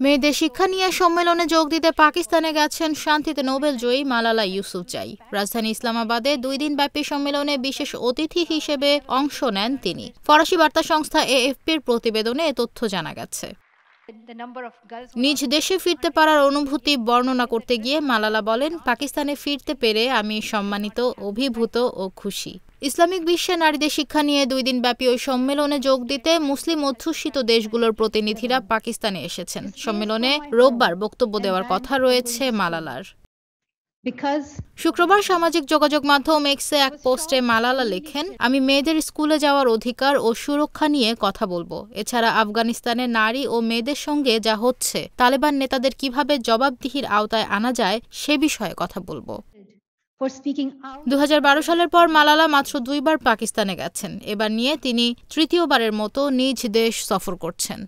মেয়েদের শিক্ষা নিয়ে সম্মেলনে যোগ দিতে পাকিস্তানে গেছেন শান্তিতে নোবেলজয়ী মালালা ইউসুফজাই। রাজধানী ইসলামাবাদে 2 দিনব্যাপী সম্মেলনে বিশেষ অতিথি হিসেবে অংশ নেন তিনি। ফরাসি বার্তা সংস্থা এএফপির প্রতিবেদনে এ তথ্য জানা গেছে। নিজ দেশে ফিরতে পারার অনুভূতি বর্ণনা করতে গিয়ে মালালা বলেন, পাকিস্তানে ফিরতে পেরে আমি সম্মানিত, অভিভূত ও খুশি। ইসলামিক বিশ্বে নারীদের শিক্ষা নিয়ে 2 দিনব্যাপী ওই সম্মেলনে যোগ দিতে মুসলিম অধ্যুষিত দেশগুলোর প্রতিনিধিরা পাকিস্তানে এসেছেন। সম্মেলনে রোববার বক্তব্য দেওয়ার কথা রয়েছে মালালার। শুক্রবার সামাজিক যোগাযোগ মাধ্যম এক্সে এক পোস্টে মালালা লেখেন, আমি মেয়েদের স্কুলে যাওয়ার অধিকার ও সুরক্ষা নিয়ে কথা বলবো। এছাড়া আফগানিস্তানে নারী ও মেয়েদের সঙ্গে যা হচ্ছে, তালেবান নেতাদের কিভাবে জবাবদিহির আওতায় আনা যায় সে বিষয়ে কথা বলবো। 2012 সালের পর মালালা মাত্র 2 বার পাকিস্তানে গেছেন। এবার নিয়ে তিনি তৃতীয়বারের মতো নিজ দেশ সফর করছেন।